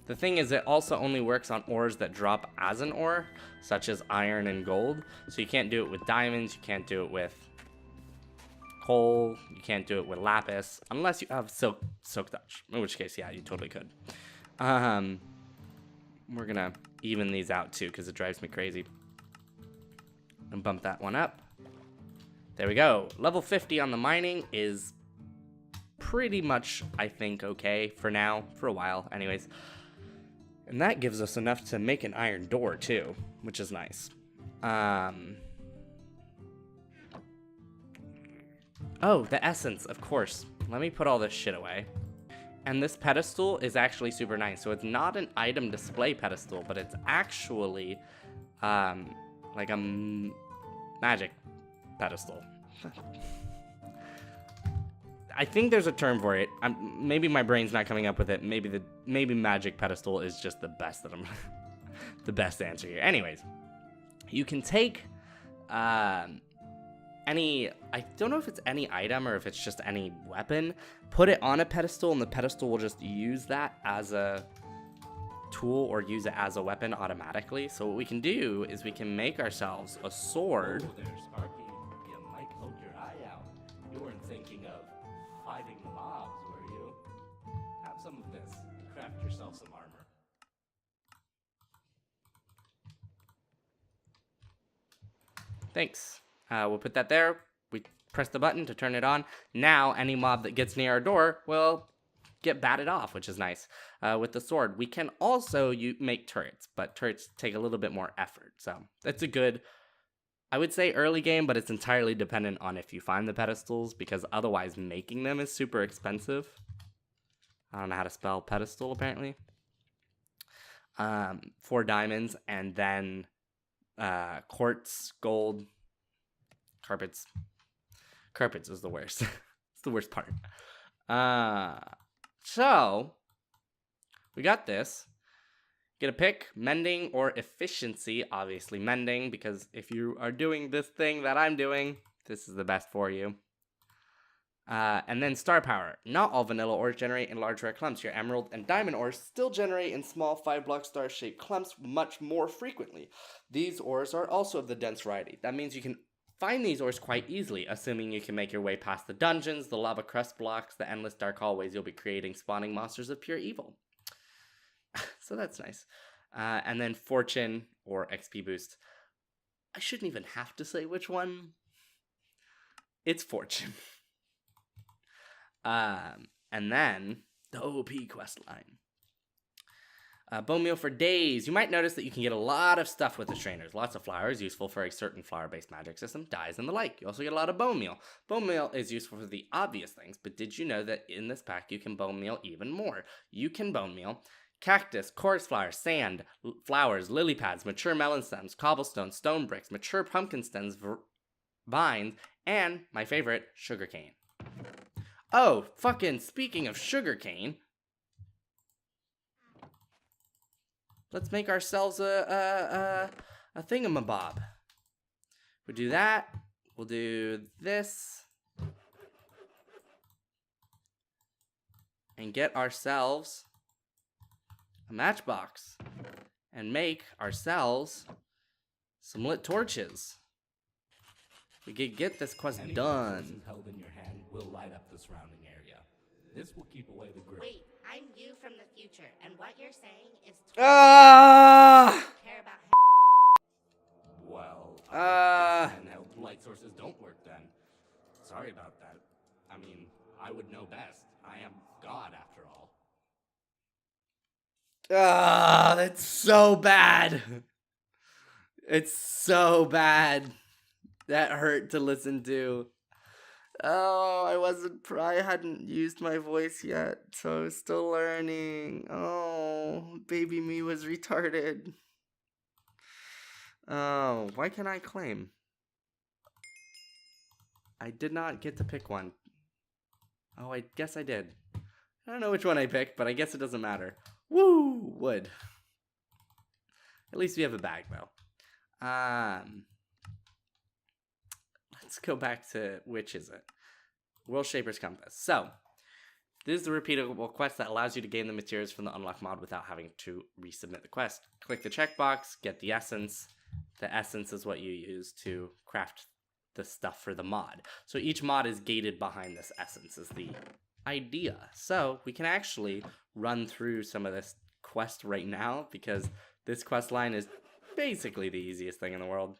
The thing is, it also only works on ores that drop as an ore, such as iron and gold. So you can't do it with diamonds, you can't do it with coal, you can't do it with lapis, unless you have silk touch, in which case, yeah, you totally could. We're gonna even these out too, because it drives me crazy. And bump that one up. There we go. Level 50 on the mining is pretty much, I think, okay for now, for a while anyways. And that gives us enough to make an iron door too, which is nice. Oh, the essence, of course. Let me put all this shit away. And this pedestal is actually super nice. So it's not an item display pedestal, but it's actually like a magic pedestal. I think there's a term for it. Maybe my brain's not coming up with it. Maybe magic pedestal is just the best that I'm the best answer here. Anyways, you can take any, I don't know if it's any item or if it's just any weapon, put it on a pedestal, and the pedestal will just use that as a tool or use it as a weapon automatically. So what we can do is we can make ourselves a sword. Oh, there, Sparky. You might poke your eye out. You weren't thinking of fighting the mobs, were you? Have some of this. Craft yourself some armor. Thanks. We'll put that there. We press the button to turn it on. Now, any mob that gets near our door will get batted off, which is nice. With the sword, we can also make turrets, but turrets take a little bit more effort. So that's a good, I would say, early game, but it's entirely dependent on if you find the pedestals, because otherwise making them is super expensive. I don't know how to spell pedestal, apparently. 4 diamonds, and then quartz, gold, carpets. Carpets is the worst. It's the worst part. So we got this. Get a pick, mending or efficiency. Obviously mending, because if you are doing this thing that I'm doing, this is the best for you. And then star power. Not all vanilla ores generate in large rare clumps. Your emerald and diamond ores still generate in small 5-block star-shaped clumps much more frequently. These ores are also of the dense variety. That means you can find these ores quite easily, assuming you can make your way past the dungeons, the lava crust blocks, the endless dark hallways you'll be creating, spawning monsters of pure evil. So that's nice. And then fortune or XP boost. I shouldn't even have to say which one. It's fortune. And then the OP quest line. Bone meal for days. You might notice that you can get a lot of stuff with the trainers. Lots of flowers, useful for a certain flower-based magic system, dyes, and the like. You also get a lot of bone meal. Bone meal is useful for the obvious things, but did you know that in this pack you can bone meal even more? You can bone meal cactus, chorus flower, sand, flowers, lily pads, mature melon stems, cobblestone, stone bricks, mature pumpkin stems, vines, and, my favorite, sugarcane. Oh, fucking speaking of sugarcane, let's make ourselves a thingamabob. We'll do that. We'll do this. And get ourselves a matchbox. And make ourselves some lit torches. We could get this quest done. Held in your hand will light up the surrounding area. This will keep away the group. Wait, I'm you from the future, and what you're saying is care about. Well, handheld light sources don't work then. Sorry about that. I mean, I would know best. I am God after all. That's so bad. It's so bad. That hurt to listen to. Oh, I hadn't used my voice yet, so I was still learning. Oh, baby me was retarded. Oh, why can't I claim? I did not get to pick one. Oh, I guess I did. I don't know which one I picked, but I guess it doesn't matter. Woo! Wood. At least we have a bag, though. Let's go back to, which is it? World Shaper's Compass. So, This is the repeatable quest that allows you to gain the materials from the unlock mod without having to resubmit the quest. Click the checkbox, get the essence. The essence is what you use to craft the stuff for the mod. So each mod is gated behind this essence is the idea. So we can actually run through some of this quest right now because this quest line is basically the easiest thing in the world.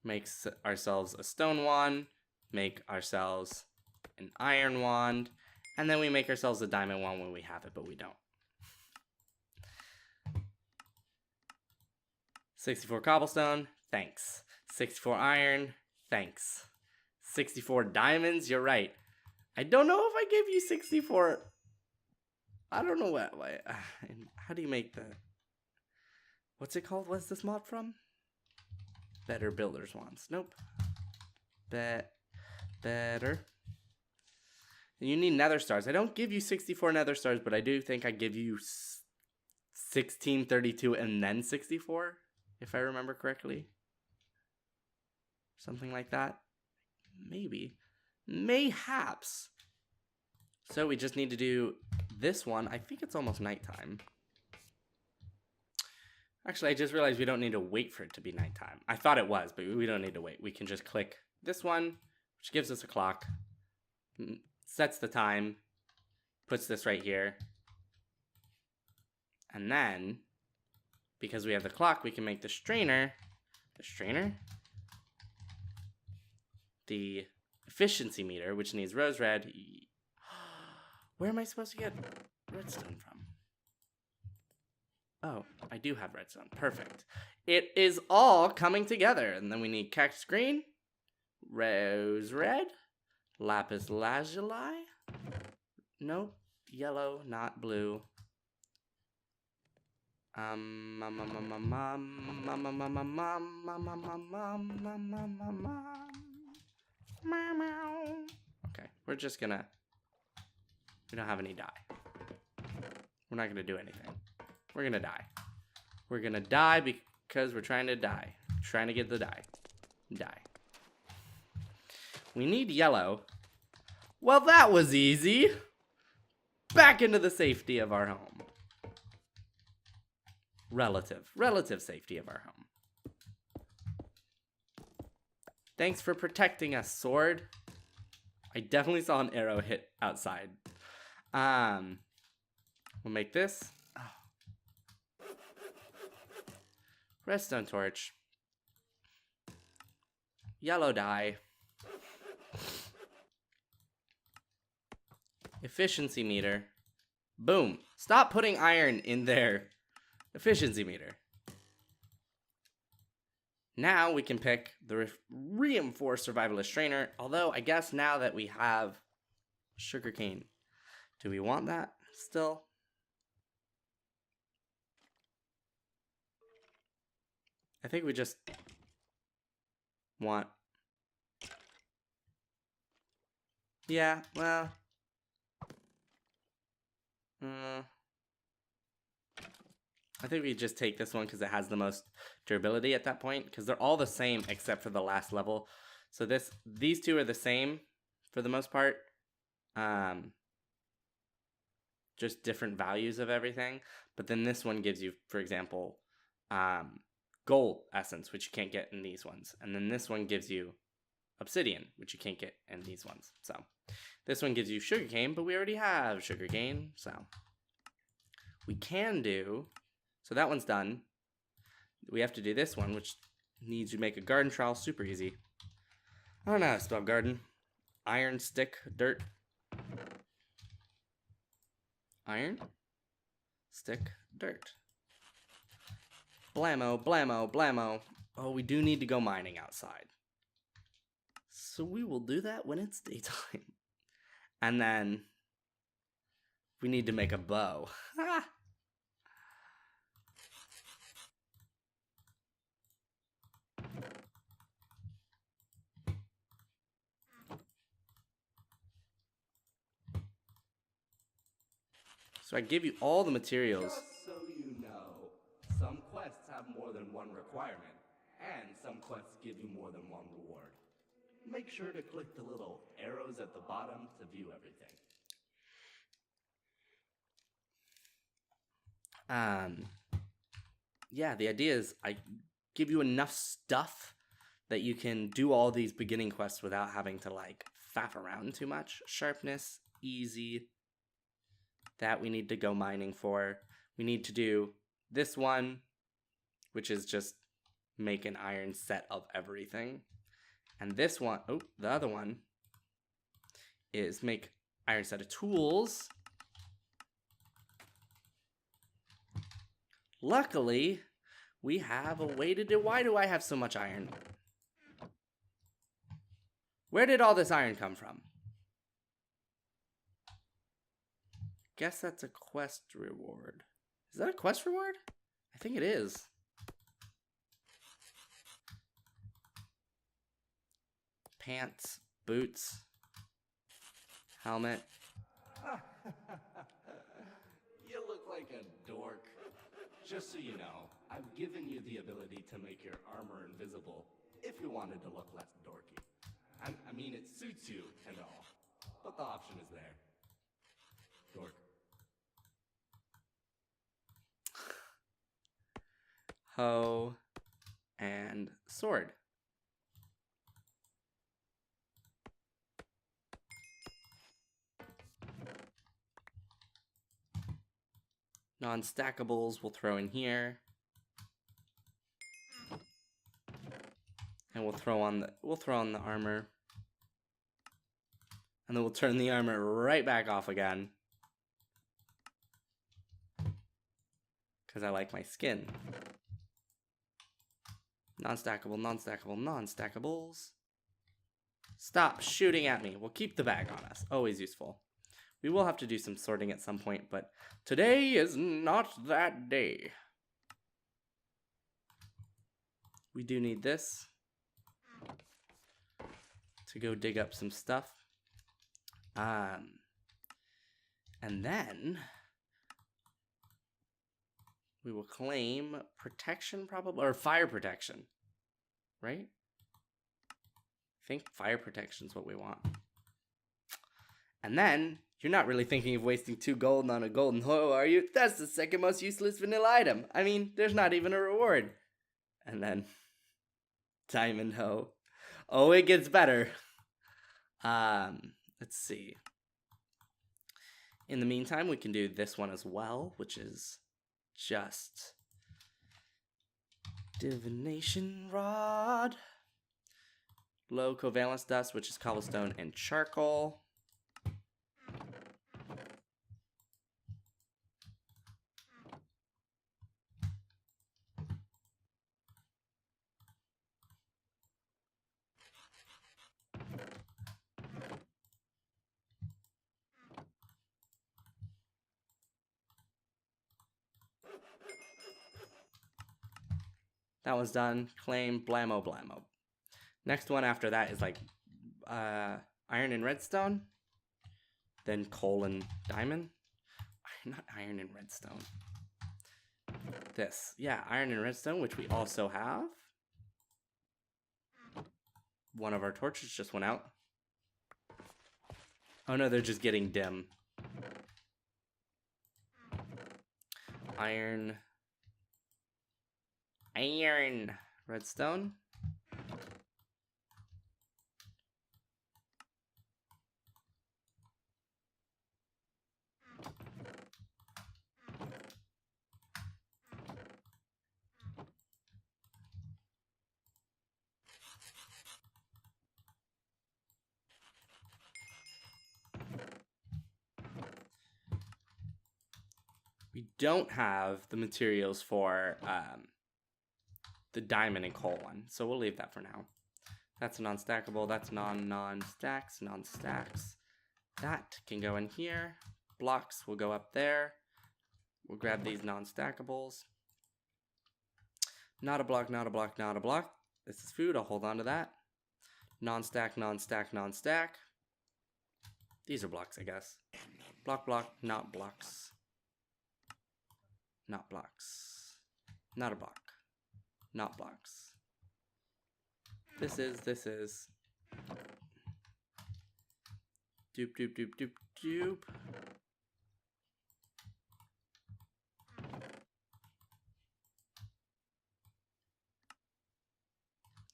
Makes ourselves a stone wand, make ourselves an iron wand, and then we make ourselves a diamond wand when we have it, but we don't. 64 cobblestone, thanks. 64 iron, thanks. 64 diamonds, you're right. I don't know if I gave you 64. I don't know what. How do you make the. What's it called? What's this mod from? Better builder's wands. Nope. Better. You need nether stars. I don't give you 64 nether stars, but I do think I give you 16, 32, and then 64, if I remember correctly. Something like that. Maybe. Mayhaps. So we just need to do this one. I think it's almost nighttime. Actually, I just realized we don't need to wait for it to be nighttime. I thought it was, but we don't need to wait. We can just click this one, which gives us a clock, sets the time, puts this right here. And then, because we have the clock, we can make the strainer, the efficiency meter, which needs rose red. Where am I supposed to get redstone from? Oh, I do have redstone. Perfect. It is all coming together. And then we need cactus green, rose red, lapis lazuli. Nope. Yellow, not blue. Okay, we're just gonna. We don't have any dye. We're not gonna do anything. We're gonna die. We're gonna die because we're trying to die. Trying to get the dye. Die. We need yellow. Well, that was easy. Back into the safety of our home. Relative safety of our home. Thanks for protecting us, sword. I definitely saw an arrow hit outside. We'll make this. Oh. Redstone torch. Yellow dye. Efficiency meter. Boom. Stop putting iron in there. Efficiency meter. Now we can pick the reinforced survivalist strainer. Although I guess now that we have sugarcane, do we want that still? I think we just want. Yeah, well. I think we just take this one because it has the most durability at that point, because they're all the same except for the last level. So these two are the same for the most part. Just different values of everything. But then this one gives you, for example, gold essence, which you can't get in these ones. And then this one gives you obsidian, which you can't get in these ones. So this one gives you sugarcane, but we already have sugarcane. So we can do... So that one's done. We have to do this one, which needs to make a garden trowel super easy. I don't know how to spell garden. Iron, stick, dirt. Iron, stick, dirt. Blammo, blammo, blammo. Oh, we do need to go mining outside. So we will do that when it's daytime. And then we need to make a bow. So I give you all the materials. Just so you know, some quests have more than one requirement, and some quests give you more than one reward. make sure to click the little arrows at the bottom to view everything. Yeah, the idea is I give you enough stuff that you can do all these beginning quests without having to like faff around too much. Sharpness, easy. That we need to go mining for. We need to do this one, which is just make an iron set of everything. And this one, the other one is make iron set of tools. Luckily, we have a way to do. Why do I have so much iron? Where did all this iron come from? Guess that's a quest reward. Is that a quest reward? I think it is. Pants, boots, helmet. You look like a dork. Just so you know, I've given you the ability to make your armor invisible if you wanted to look less dorky. I mean, it suits you and all, but the option is there. Dork. Hoe and sword. Non-stackables we'll throw in here. And we'll throw on the armor. And then we'll turn the armor right back off again. Because I like my skin. Non-stackable, non-stackable, non-stackables. Stop shooting at me. We'll keep the bag on us. Always useful. We will have to do some sorting at some point, but today is not that day. We do need this to go dig up some stuff. And then we will claim protection probably, or fire protection, right? I think fire protection is what we want. And then, you're not really thinking of wasting 2 gold on a golden hoe, are you? That's the second most useless vanilla item. I mean, there's not even a reward. And then, diamond hoe. Oh, it gets better. Let's see. In the meantime, we can do this one as well, which is just divination rod. Low covalence dust, which is cobblestone and charcoal. That one's done. Claim, blammo, blammo. Next one after that is like iron and redstone. Then coal and diamond. Not iron and redstone. This. Yeah, iron and redstone, which we also have. One of our torches just went out. Oh no, they're just getting dim. Iron. Iron. Redstone. We don't have the materials for the diamond and coal one, so we'll leave that for now. That's non-stackable, that's non-stacks, non-stacks. That can go in here. Blocks will go up there. We'll grab these non-stackables. Not a block, not a block, not a block. This is food, I'll hold on to that. Non-stack, non-stack, non-stack. These are blocks, I guess. Block, block, not blocks. Not blocks. Not a block. Not blocks. This is. Doop, doop, doop, doop, doop.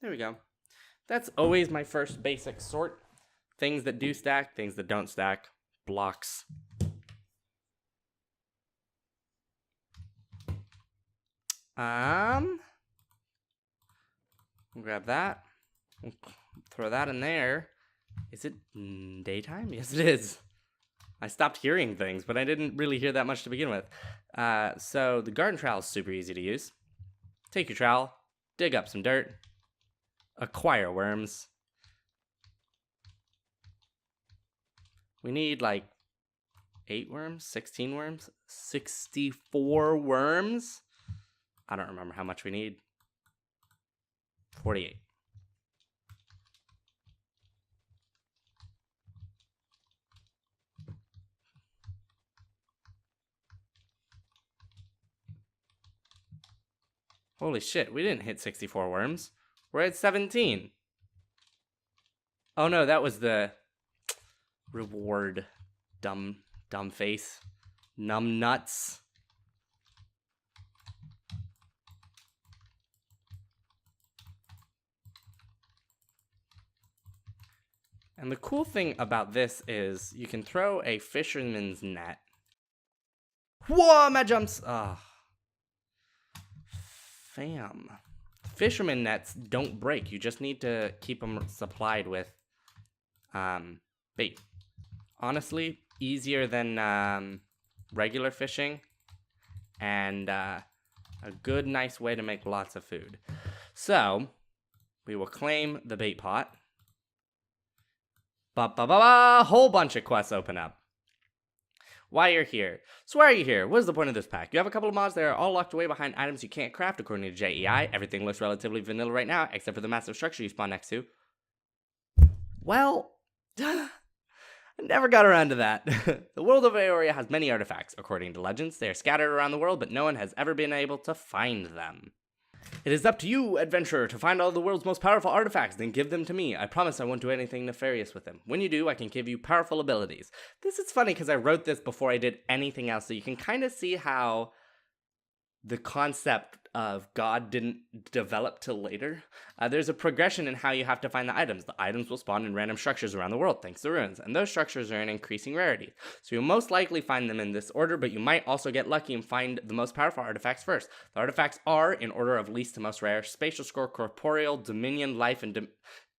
There we go. That's always my first basic sort. Things that do stack, things that don't stack. Blocks. Grab that. Throw that in there. Is it daytime? Yes, it is. I stopped hearing things, but I didn't really hear that much to begin with. So the garden trowel is super easy to use. Take your trowel, dig up some dirt, acquire worms. We need like 8 worms, 16 worms, 64 worms. I don't remember how much we need. 48. Holy shit, we didn't hit 64 worms. We're at 17. Oh no, that was the reward. Dumb face. Numb nuts. And the cool thing about this is you can throw a fisherman's net. Whoa, my jumps! Ah. Fam. Fisherman nets don't break. You just need to keep them supplied with bait. Honestly, easier than regular fishing, and a good, nice way to make lots of food. So, we will claim the bait pot. A whole bunch of quests open up. Why you're here. So why are you here? What is the point of this pack? You have a couple of mods that are all locked away behind items you can't craft according to JEI. Everything looks relatively vanilla right now, except for the massive structure you spawn next to. Well, I never got around to that. The world of Aoria has many artifacts. According to legends, they are scattered around the world, but no one has ever been able to find them. It is up to you, adventurer, to find all the world's most powerful artifacts, then give them to me. I promise I won't do anything nefarious with them. When you do, I can give you powerful abilities. This is funny because I wrote this before I did anything else, so you can kind of see how the concept of God didn't develop till later. There's a progression in how you have to find the items. The items will spawn in random structures around the world, thanks to ruins, and those structures are in increasing rarity. So you'll most likely find them in this order, but you might also get lucky and find the most powerful artifacts first. The artifacts are, in order of least to most rare, Spatial Scroll, Corporeal, Dominion, Life, and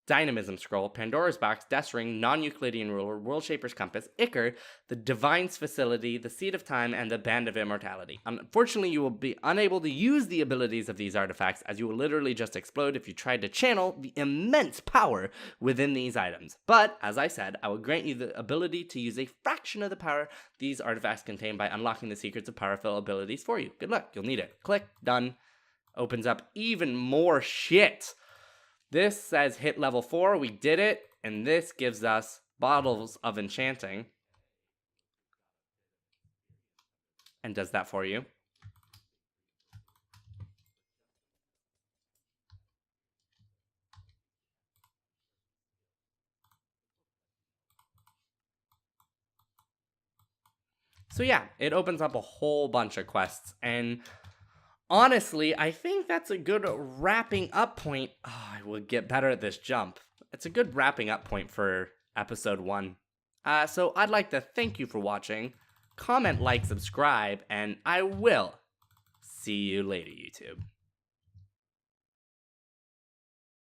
Dynamism Scroll, Pandora's Box, Death Ring, Non-Euclidean Ruler, World Shaper's Compass, Ichor, the Divine's Facility, the Seed of Time, and the Band of Immortality. Unfortunately, you will be unable to use the abilities of these artifacts, as you will literally just explode if you tried to channel the immense power within these items. But, as I said, I will grant you the ability to use a fraction of the power these artifacts contain by unlocking the secrets of powerful abilities for you. Good luck, you'll need it. Click, done. Opens up even more shit. This says hit level 4, we did it, and this gives us bottles of enchanting. And does that for you. So yeah, it opens up a whole bunch of quests, and honestly, I think that's a good wrapping up point. Oh, I will get better at this jump. It's a good wrapping up point for episode 1. So I'd like to thank you for watching. Comment, like, subscribe, and I will see you later, YouTube.